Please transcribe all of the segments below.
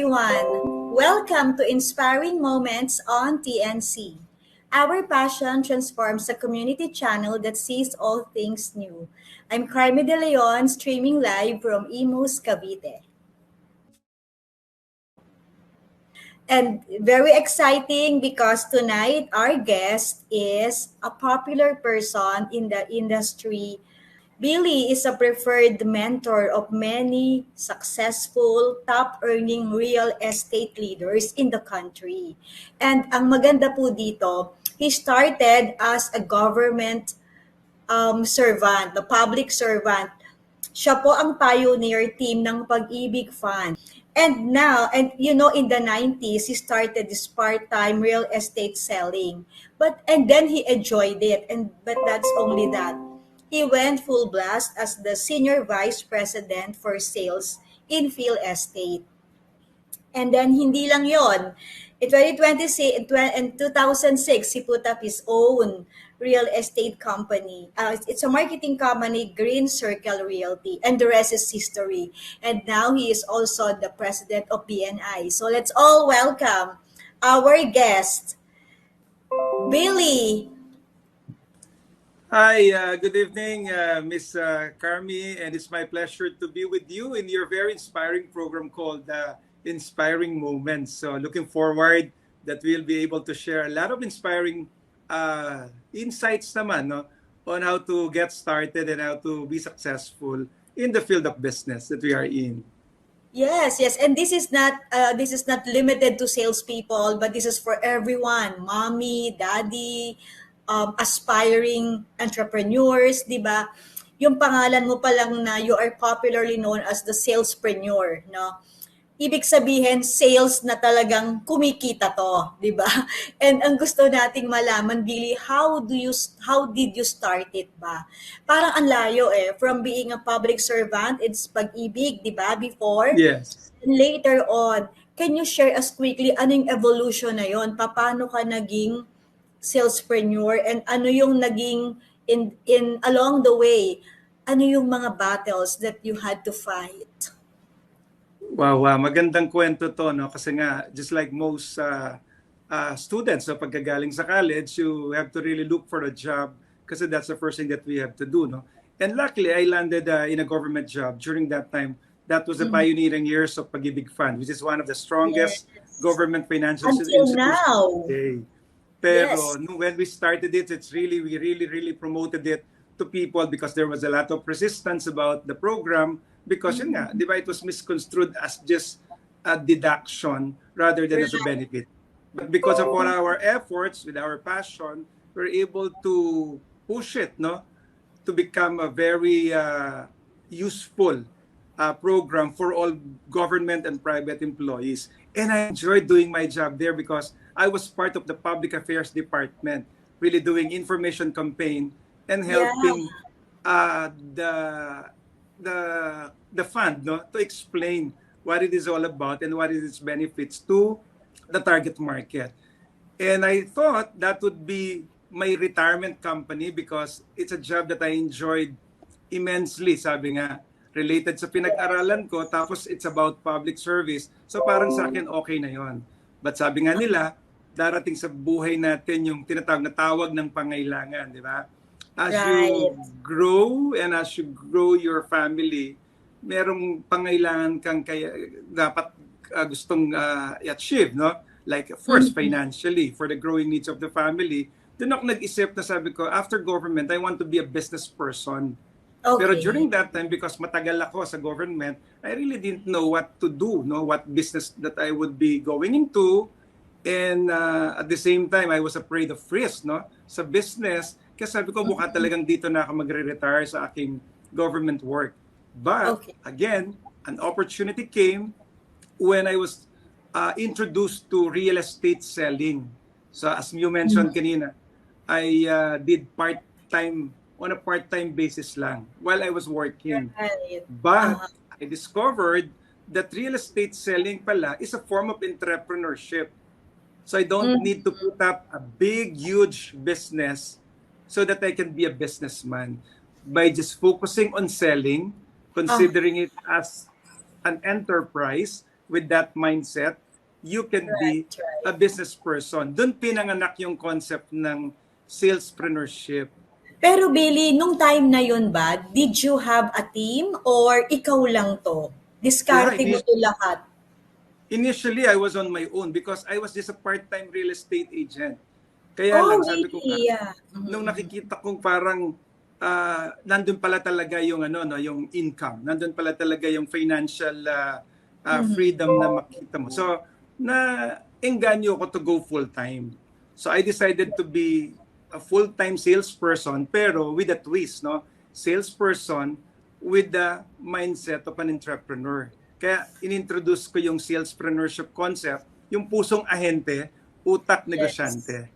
everyone. Welcome to Inspiring Moments on TNC. Our passion transforms a community channel that sees all things new. I'm Carmen De Leon, streaming live from Imus, Cavite. And very exciting because tonight our guest is a popular person in the industry. Billy is a preferred mentor of many successful, top-earning real estate leaders in the country. And ang maganda po dito, he started as a government servant, the public servant. Siya po ang pioneer team ng Pag-ibig Fund. And now, and in the 90s, he started this part-time real estate selling. And then he enjoyed it. But that's only that. He went full blast as the senior vice president for sales in Phil Estate. And then hindi lang yon. In 2026, in 2006, he put up his own real estate company. It's a marketing company, Green Circle Realty, and the rest is history. And now he is also the president of BNI. So let's all welcome our guest, Billy. Hi, good evening, Miss Carmi, and it's my pleasure to be with you in your very inspiring program called Inspiring Moments. So looking forward that we'll be able to share a lot of inspiring insights naman, no, on how to get started and how to be successful in the field of business that we are in. Yes, yes, and this is not limited to salespeople, but this is for everyone, mommy, daddy, aspiring entrepreneurs, di ba? Yung pangalan mo pa lang na you are popularly known as the salespreneur, no? Ibig sabihin, sales na talagang kumikita to, di ba? And ang gusto nating malaman, Billy, how did you start it ba? Parang ang layo from being a public servant, it's pag-ibig, di ba, before? Yes. And later on, can you share us quickly anong evolution na yon? Paano ka naging salespreneur and ano yung naging in along the way, ano yung mga battles that you had to fight? Wow, magandang kwento to, no? Kasi nga, just like most students, so pagkagaling sa college, you have to really look for a job kasi that's the first thing that we have to do, no? And luckily, I landed in a government job during that time. That was the pioneering years of Pag-ibig Fund, which is one of the strongest government financial Until institutions now. today. Pero Yes. when we started it, we really promoted it to people because there was a lot of resistance about the program because yun nga, di ba, it was misconstrued as just a deduction rather than as a benefit. But because of all our efforts, with our passion, we're able to push it, no, to become a very useful program for all government and private employees. And I enjoyed doing my job there because I was part of the public affairs department, really doing information campaign and helping the fund, no, to explain what it is all about and what is its benefits to the target market. And I thought that would be my retirement company because it's a job that I enjoyed immensely. Sabi nga, related sa pinag-aralan ko, tapos it's about public service. So parang sa akin, okay na yon. But sabi nga nila, darating sa buhay natin yung tinatawag na tawag ng pangailangan, di ba? As you grow and as you grow your family, merong pangailangan kang dapat gustong i-achieve, no? Like first, financially, for the growing needs of the family. Doon ako nag-isip na sabi ko, after government, I want to be a business person. Okay. Pero during that time, because matagal ako sa government, I really didn't know what to do, no? What business that I would be going into. And at the same time, I was afraid of risk, no? Sa business, kasi sabi ko, mukha talagang dito na ako magre-retire sa aking government work. But, again, an opportunity came when I was introduced to real estate selling. So, as you mentioned kanina, I did on a part-time basis lang while I was working. But I discovered that real estate selling pala is a form of entrepreneurship. So I don't need to put up a big, huge business so that I can be a businessman. By just focusing on selling, considering it as an enterprise, with that mindset, you can be Right, a right. business person. Doon pinanganak yung concept ng salespreneurship. Pero Billy, nung time na yun ba, did you have a team or ikaw lang to? Yeah, Diskarte mo to lahat? initially I was on my own because I was just a part-time real estate agent. Kaya Oh, lang sabi ko nga, really? Yeah. nung Mhm. nakikita kong parang nandun pala talaga yung ano no, yung income, nandun pala talaga yung financial Mhm. freedom na makita mo. So na engganyo ko to go full time. So I decided to be a full-time salesperson pero with a twist, no? Salesperson with the mindset of an entrepreneur. Kaya inintroduce ko yung salespreneurship concept, yung pusong ahente, utak Yes. negosyante.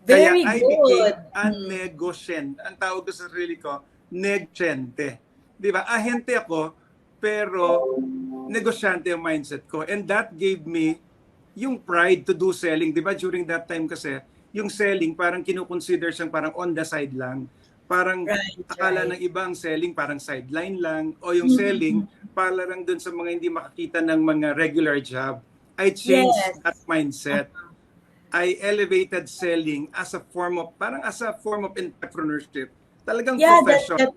Kaya Very I good. became a negosyen. Ang tawag ko sa sarili ko, negosyante. Di ba? Ahente ako, pero negosyante ang mindset ko. And that gave me yung pride to do selling. Di ba? During that time kasi, yung selling parang kinukonsider siyang parang on the side lang. Parang Right, akala right. ng ibang selling parang sideline lang. O yung selling, Mhm. para lang dun sa mga hindi makakita ng mga regular job. I changed that Yes. mindset. I elevated selling as a form of, parang as a form of entrepreneurship. Talagang Yeah, profession.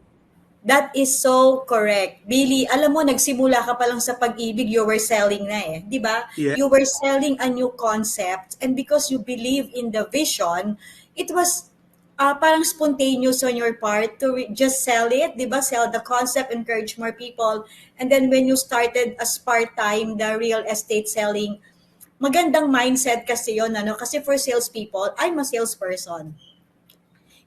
that is so correct. Billy, alam mo, nagsimula ka pa lang sa pag-ibig, you were selling na eh. Di ba? Yeah. You were selling a new concept and because you believe in the vision, it was parang spontaneous on your part to just sell it, di ba? Sell the concept, encourage more people. And then when you started as part-time, the real estate selling, magandang mindset kasi yon ano? Kasi for salespeople, I'm a salesperson.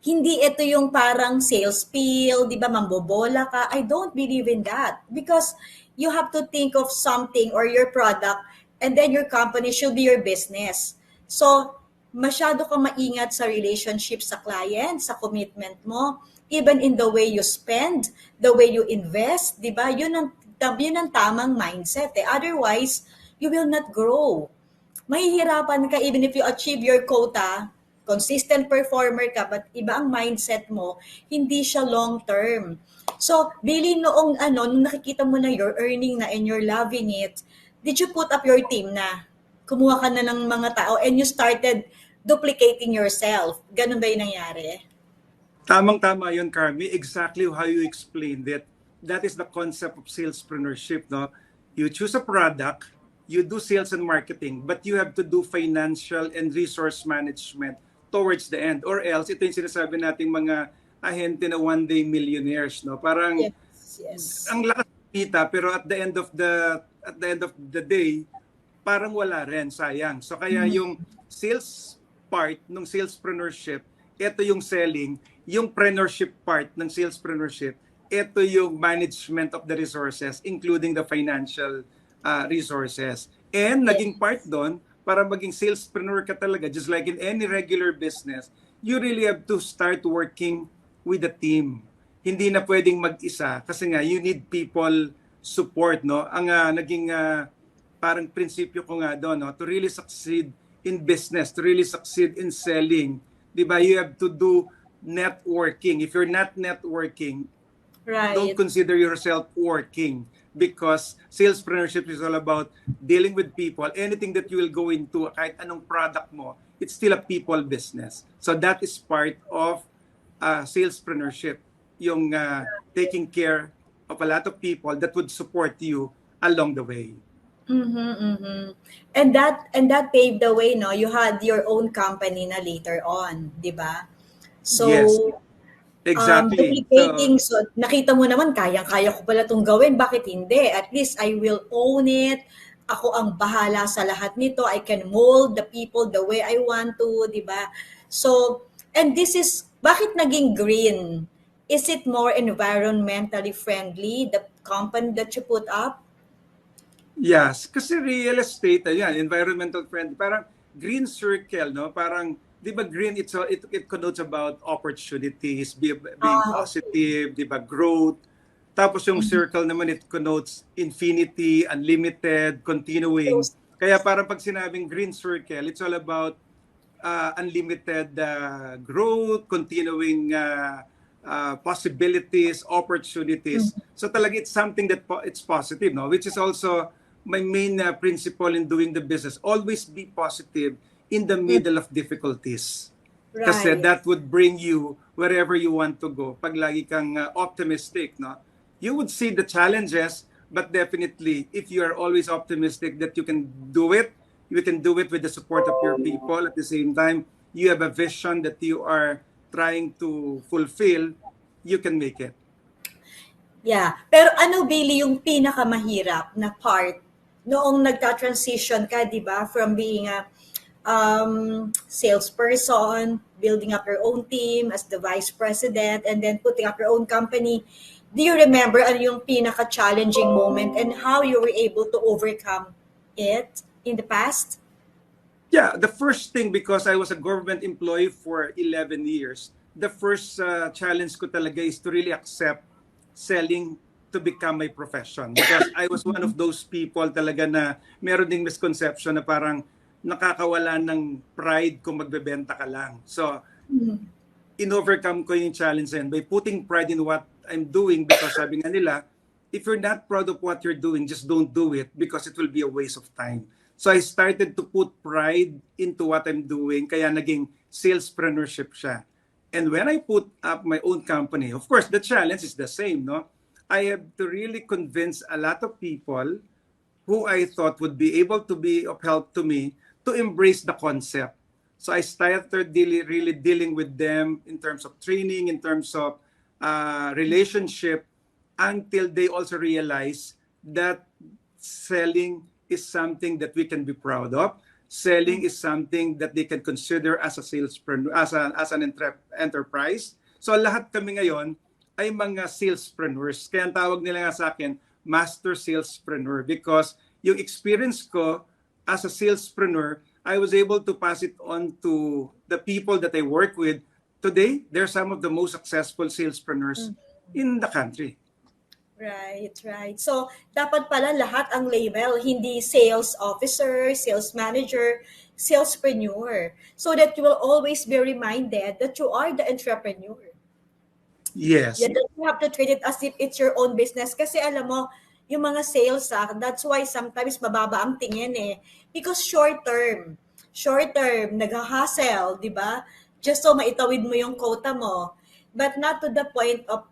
Hindi ito yung parang sales spiel, 'di ba, mambobola ka. I don't believe in that because you have to think of something or your product and then your company should be your business. So, masyado kang maingat sa relationship sa client, sa commitment mo, even in the way you spend, the way you invest, 'di ba? Yun ang tamang mindset eh. Otherwise, you will not grow. Mahihirapan ka even if you achieve your quota, consistent performer ka, but iba ang mindset mo, hindi siya long term. So, Billy, noong ano, nung nakikita mo na you're earning na and you're loving it, did you put up your team na? Kumuha ka na ng mga tao and you started duplicating yourself. Ganun ba yung nangyari? Tamang-tama yun, Carmi. Exactly how you explained it. That is the concept of salespreneurship, no? You choose a product, you do sales and marketing, but you have to do financial and resource management towards the end. Or else, ito yung sinasabi nating mga ahente na one-day millionaires, no? Parang Yes, yes. ang lakas kita, pero at the end of the day, parang wala rin, sayang. So kaya yung sales part ng salespreneurship, ito yung selling, yung preneurship part ng salespreneurship, ito yung management of the resources, including the financial resources. And Yes. naging part doon, para maging salespreneur ka talaga, just like in any regular business, you really have to start working with a team. Hindi na pwedeng mag-isa kasi nga you need people support, no? Ang naging parang prinsipyo ko nga doon, no? To really succeed in business, to really succeed in selling, 'di ba? You have to do networking. If you're not networking, don't Right. consider yourself working because salespreneurship is all about dealing with people. Anything that you will go into, kahit anong product mo, it's still a people business. So that is part of salespreneurship, yung taking care of a lot of people that would support you along the way. Mhm, mhm. And that paved the way, no? You had your own company na later on, 'di ba? So, Yes, exactly. So duplicating, so nakita mo naman kayang-kaya ko pala 'tong gawin, bakit hindi? At least I will own it. Ako ang bahala sa lahat nito. I can mold the people the way I want to, 'di ba? So, and this is bakit naging green? Is it more environmentally friendly, the company that you put up? yes, kasi real estate, ayan, environmental friendly, parang green circle, no? Parang, di ba green, it connotes about opportunities, being Ah, okay. positive, di ba, growth. Tapos yung circle naman, it connotes infinity, unlimited, continuing. So, Kaya parang pag sinabing green circle, it's all about unlimited growth, continuing possibilities, opportunities. So talaga it's something that it's positive, no? Which is also my main principle in doing the business, always be positive in the Mm, middle of difficulties. Kasi right. that would bring you wherever you want to go. Pag lagi kang optimistic, no? You would see the challenges, but definitely, if you are always optimistic that you can do it, you can do it with the support of your people. At the same time, you have a vision that you are trying to fulfill, you can make it. Yeah. Pero ano, Billy, yung pinakamahirap na part noong nagka-transition ka, di ba, from being a salesperson, building up your own team as the vice president, and then putting up your own company. Do you remember ano yung pinaka-challenging moment and how you were able to overcome it in the past? Yeah, the first thing, because I was a government employee for 11 years, the first challenge ko talaga is to really accept selling to become my profession. Because I was one of those people talaga na meron ding misconception na parang nakakawala ng pride kung magbebenta ka lang. So, in-overcome ko yung challenge na yun by putting pride in what I'm doing, because sabi nga nila, if you're not proud of what you're doing, just don't do it because it will be a waste of time. So I started to put pride into what I'm doing, kaya naging salespreneurship siya. And when I put up my own company, of course, the challenge is the same, no? I have to really convince a lot of people who I thought would be able to be of help to me to embrace the concept. So I started really dealing with them in terms of training, in terms of relationship, until they also realize that selling is something that we can be proud of. Selling is something that they can consider as a salespreneur, as an enterprise. So lahat kami ngayon ay mga salespreneurs. Kaya ang tawag nila nga sa akin, master salespreneur, because yung experience ko as a salespreneur, I was able to pass it on to the people that I work with. Today, they're some of the most successful salespreneurs in the country. Right, right. So, dapat pala lahat ang label, hindi sales officer, sales manager, salespreneur. So that you will always be reminded that you are the entrepreneur. Yes. Yeah, that you have to treat it as if it's your own business. Kasi alam mo, yung mga sales, that's why sometimes mababa ang tingin eh. Because short term, nag-hustle, di ba? Just so maitawid mo yung quota mo. But not to the point of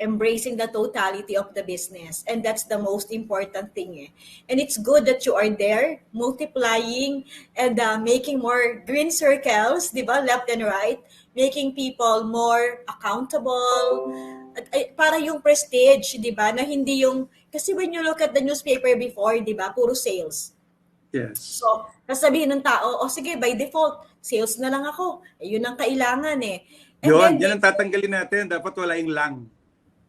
embracing the totality of the business, and that's the most important thing eh. And it's good that you are there multiplying and making more green circles, di ba, left and right, making people more accountable at, ay, para yung prestige, di ba, na hindi yung, kasi when you look at the newspaper before, di ba, puro sales. Yes. So sasabihin ng tao, oh sige, by default sales na lang ako, eh, yun ang kailangan eh. And Yun, then yan ang tatanggalin natin. Dapat wala yung lang.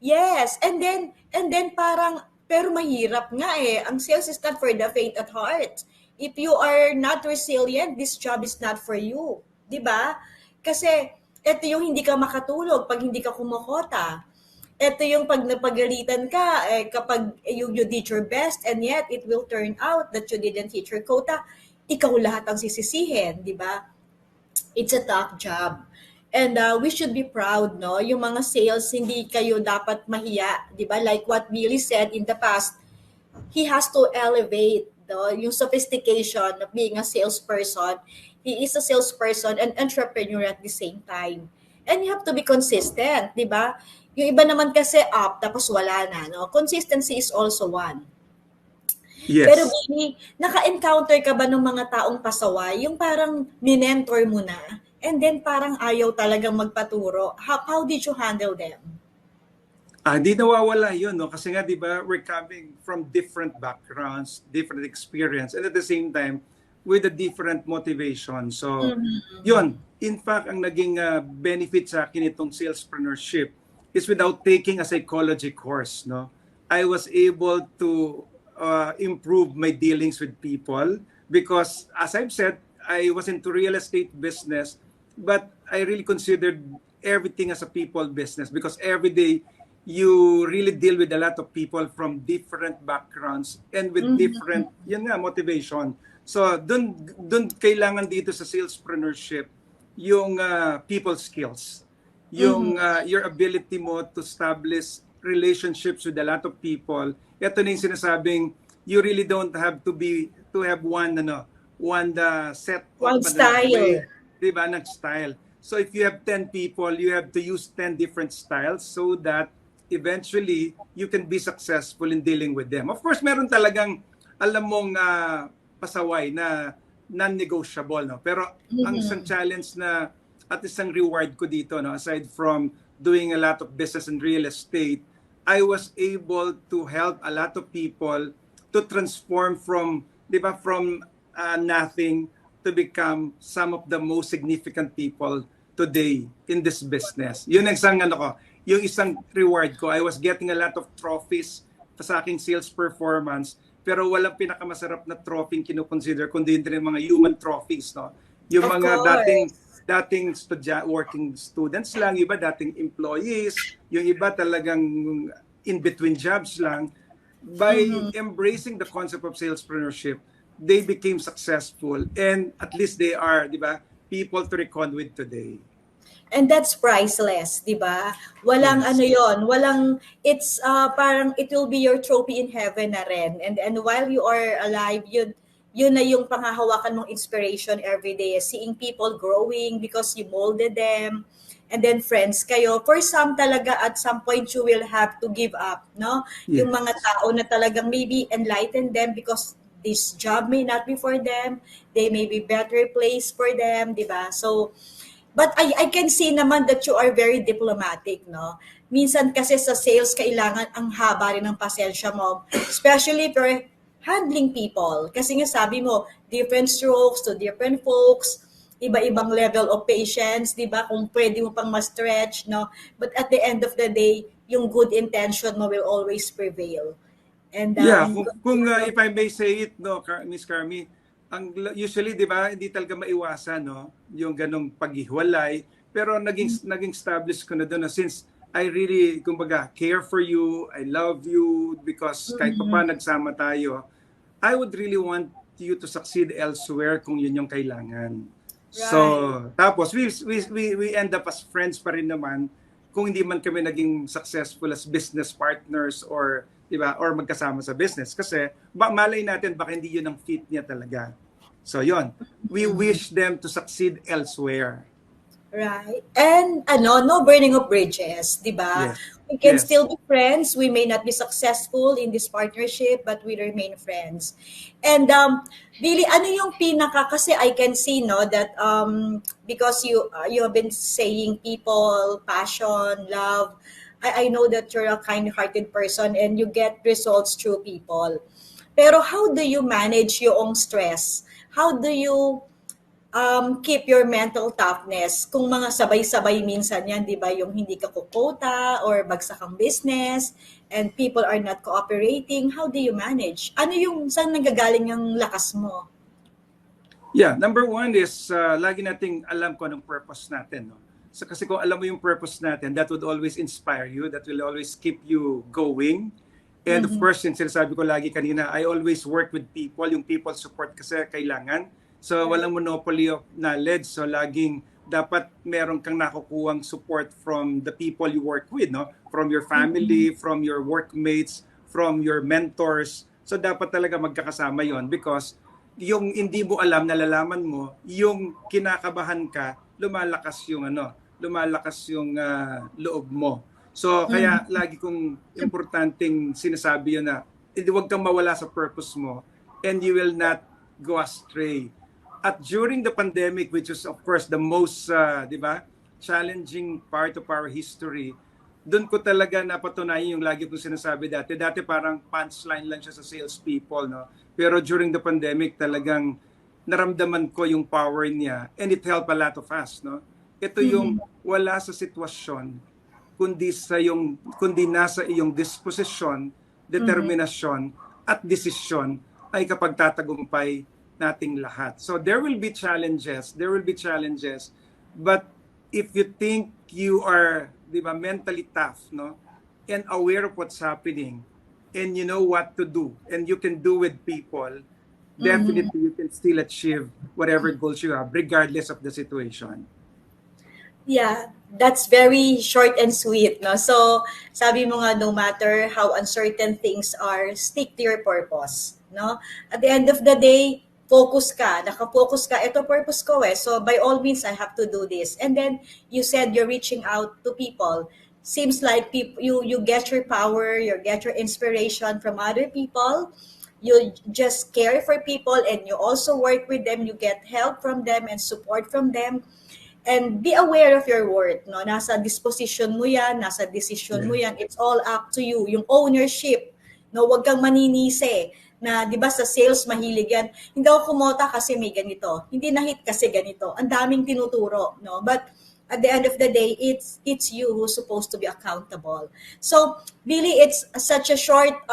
yes, and then parang pero mahirap nga eh. Ang sales is not for the faint at heart. If you are not resilient, this job is not for you, 'di ba? Kasi ito yung hindi ka makatulog pag hindi ka kumokota. Ito yung pag napagalitan ka eh, kapag you did your best and yet it will turn out that you didn't hit your quota, ikaw lahat ang sisisihin, 'di ba? It's a tough job. And we should be proud, no? Yung mga sales, hindi kayo dapat mahiya, di ba? Like what Billy said in the past, he has to elevate yung sophistication of being a salesperson. He is a salesperson and entrepreneur at the same time. And you have to be consistent, di ba? Yung iba naman kasi up, tapos wala na, no? Consistency is also one. Pero Yes. Billy, naka-encounter ka ba ng mga taong pasaway? Yung parang minentor mo na, and then parang ayaw talagang magpaturo. How did you handle them? Di nawawala yun, no? Kasi nga, di ba, we're coming from different backgrounds, different experience, and at the same time, with a different motivation. So, yun. In fact, ang naging benefit sa akin itong salespreneurship is without taking a psychology course, no? I was able to improve my dealings with people because, as I've said, I was into real estate business, but I really considered everything as a people business because every day you really deal with a lot of people from different backgrounds and with different, yan nga, motivation. So, dun kailangan dito sa salespreneurship yung people skills. Yung your ability mo to establish relationships with a lot of people, ito na yung sinasabing, you really don't have to have one set of One style. way, di ba, ng style. So if you have 10 people, you have to use 10 different styles so that eventually you can be successful in dealing with them. Of course, meron talagang alam mong pasaway na non-negotiable, no? Pero ang isang Mhm. challenge na at isang reward ko dito, no, aside from doing a lot of business in real estate, I was able to help a lot of people to transform from, di ba, from nothing to become some of the most significant people today in this business. Yun ang isang ano ko, yung isang reward ko. I was getting a lot of trophies sa aking sales performance, pero walang pinakamasarap na trophy kinukonsider kundi din mga human trophies, no? Yung Of mga dating course. working students lang, iba dating employees, yung iba talagang in between jobs lang. By Mhm. embracing the concept of salespreneurship, they became successful and at least they are, di ba, people to reckon with today. And that's priceless, 'di ba? Walang Yes. ano 'yon, walang it's parang it will be your trophy in heaven na rin. And while you are alive, yun na yung panghahawakan mong inspiration every day, seeing people growing because you molded them. And then friends kayo. For some talaga at some point you will have to give up, no? Yung mga Yes. tao na talagang maybe enlighten them because this job may not be for them, they may be better place for them, 'di ba? So but I can see naman that you are very diplomatic, no? Minsan kasi sa sales, kailangan ang haba rin ng pasensya mo. Especially for handling people. Kasi nga sabi mo, different strokes to different folks, iba-ibang level of patience, di ba? Kung pwede mo pang ma-stretch, no? But at the end of the day, yung good intention mo will always prevail. And Yeah, if I congratulations. may say it, no, Miss Carmi, usually, di ba, hindi talaga maiwasan, no, yung ganong paghiwalay. Pero naging established ko na doon na since I really, kumbaga, care for you, I love you, because kahit pa Mhm. nagsama tayo, I would really want you to succeed elsewhere kung yun yung kailangan. So, Right. tapos we end up as friends pa rin naman kung hindi man kami naging successful as business partners or 'di ba or magkasama sa business kasi malay natin baka hindi yun ang fit niya talaga. So, yon. We wish them to succeed elsewhere. Right. And no burning of bridges, 'di ba? Yes. We can Yes. still be friends. We may not be successful in this partnership, but we remain friends. And Billy, ano yung pinaka kasi I can see no that because you have been saying people, passion, love. I know that you're a kind-hearted person and you get results through people. Pero how do you manage yung stress? How do you keep your mental toughness kung mga sabay-sabay minsan yan, di ba, yung hindi ka kukota or bagsak ang business and people are not cooperating, how do you manage? Ano yung, saan nanggagaling ang lakas mo? Yeah, number one is lagi nating alam ko anong purpose natin. No? So kasi kung alam mo yung purpose natin, that would always inspire you, that will always keep you going. And of Mhm. course, since sinasabi ko lagi kanina, I always work with people. Yung people support kasi kailangan. So Right. walang monopoly of knowledge. So laging dapat meron kang nakukuhang support from the people you work with, no? From your Mhm. family, from your workmates, from your mentors. So dapat talaga magkakasama yon because yung hindi mo alam, nalalaman mo, yung kinakabahan ka, lumalakas yung loob mo. So kaya Mhm. lagi kong importanteng sinasabi yun na hindi wag kang mawala sa purpose mo and you will not go astray. At during the pandemic, which is of course the most, di ba, challenging part of our history, doon ko talaga napatunayan yung lagi kong sinasabi dati. Dati parang punchline lang siya sa salespeople, no? Pero during the pandemic, talagang naramdaman ko yung power niya and it helped a lot of us, no? Ito yung Mhm. wala sa sitwasyon, kundi nasa iyong disposisyon, Mhm. determinasyon, at desisyon ay kapag tatagumpay nating lahat. So there will be challenges, but if you think you are, di ba, mentally tough, no, and aware of what's happening, and you know what to do, and you can do with people, Mhm. definitely you can still achieve whatever goals you have, regardless of the situation. Yeah, that's very short and sweet, no? So, sabi mo nga, no matter how uncertain things are, stick to your purpose, no? At the end of the day, focus ka, nakafocus ka, ito purpose ko eh. So, by all means, I have to do this. And then, you said you're reaching out to people. Seems like people, you get your power, you get your inspiration from other people. You just care for people and you also work with them, you get help from them and support from them, and be aware of your worth, no? Nasa disposition mo yan, nasa decision mo Yeah. yan, it's all up to you. Yung ownership, no? Huwag kang maninisi na, di ba sa sales, mahilig yan. Hindi ako kumota kasi may ganito. Hindi na-hit kasi ganito. Ang daming tinuturo, no? But at the end of the day, it's you who's supposed to be accountable. So, really, it's such a short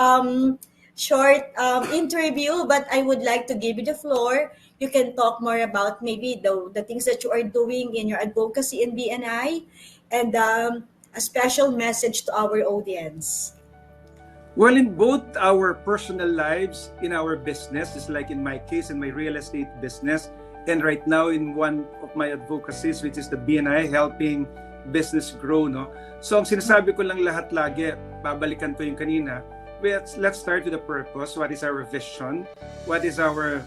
interview, but I would like to give you the floor. You can talk more about maybe the things that you are doing in your advocacy in BNI, and a special message to our audience. Well, in both our personal lives, in our business, just like in my case, in my real estate business, and right now in one of my advocacies, which is the BNI, helping business grow, no? So, ang sinasabi ko lang lahat lagi, babalikan ko yung kanina, let's start with the purpose. What is our vision? What is our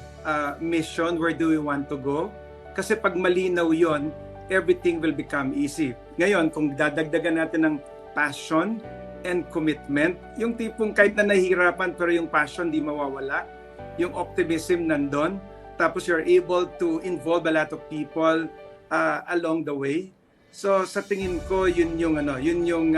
mission? Where do we want to go? Kasi pag malinaw yon, everything will become easy. Ngayon, kung dadagdagan natin ng passion and commitment, yung tipong kahit na nahihirapan pero yung passion di mawawala, yung optimism nandun, tapos you're able to involve a lot of people along the way. So sa tingin ko yun yung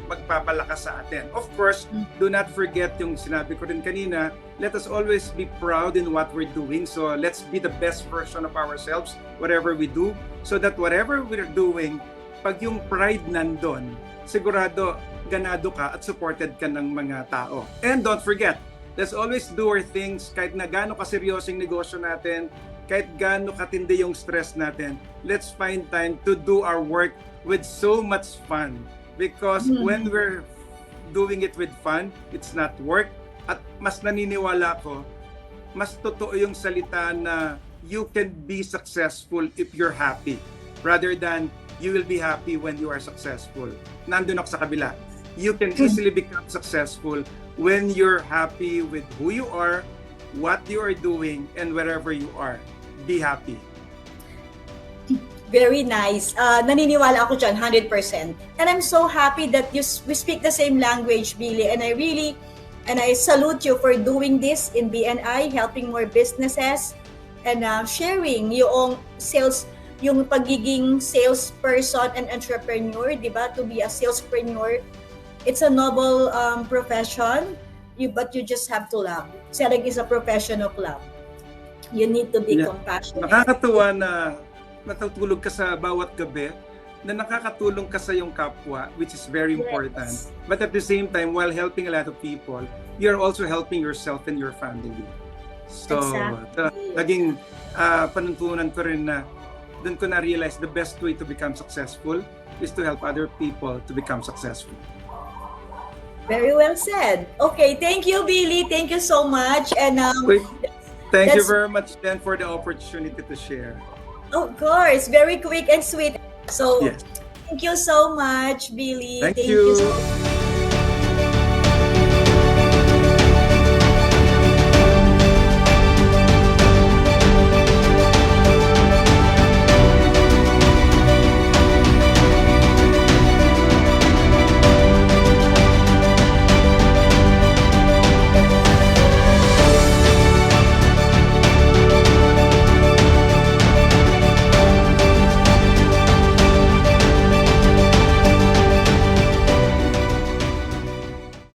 magpapalakas sa atin. Of course, do not forget yung sinabi ko rin kanina, let us always be proud in what we're doing. So let's be the best version of ourselves whatever we do, so that whatever we're doing, pag yung pride nandun, sigurado ganado ka at supported ka ng mga tao. And don't forget, let's always do our things kahit na gaano kaseryosong negosyo natin, kahit gaano katindi yung stress natin, let's find time to do our work with so much fun. Because when we're doing it with fun, it's not work. At mas naniniwala ko, mas totoo yung salita na you can be successful if you're happy, rather than you will be happy when you are successful. Nandun ako sa kabila. You can easily become successful when you're happy with who you are, what you are doing, and wherever you are. Be happy. Very nice. Naniniwala ako dyan, 100%. And I'm so happy that we speak the same language, Billy. And I salute you for doing this in BNI, helping more businesses, and sharing yung sales, yung pagiging salesperson and entrepreneur, di ba? To be a salespreneur, it's a noble profession, but you just have to love. Selling is a profession of love. You need to be compassionate. Nakakatuwa na natutulog ka sa bawat gabi, na nakakatulong ka sa iyong kapwa, which is very important. Yes. But at the same time, while helping a lot of people, you're also helping yourself and your family. So, naging panuntunan ko rin na doon ko na-realize the best way to become successful is to help other people to become successful. Very well said. Okay, thank you, Billy. Thank you so much. And thank you very much, then, for the opportunity to share. Of course, very quick and sweet. So, yes. Thank you so much, Billy. Thank you. So much.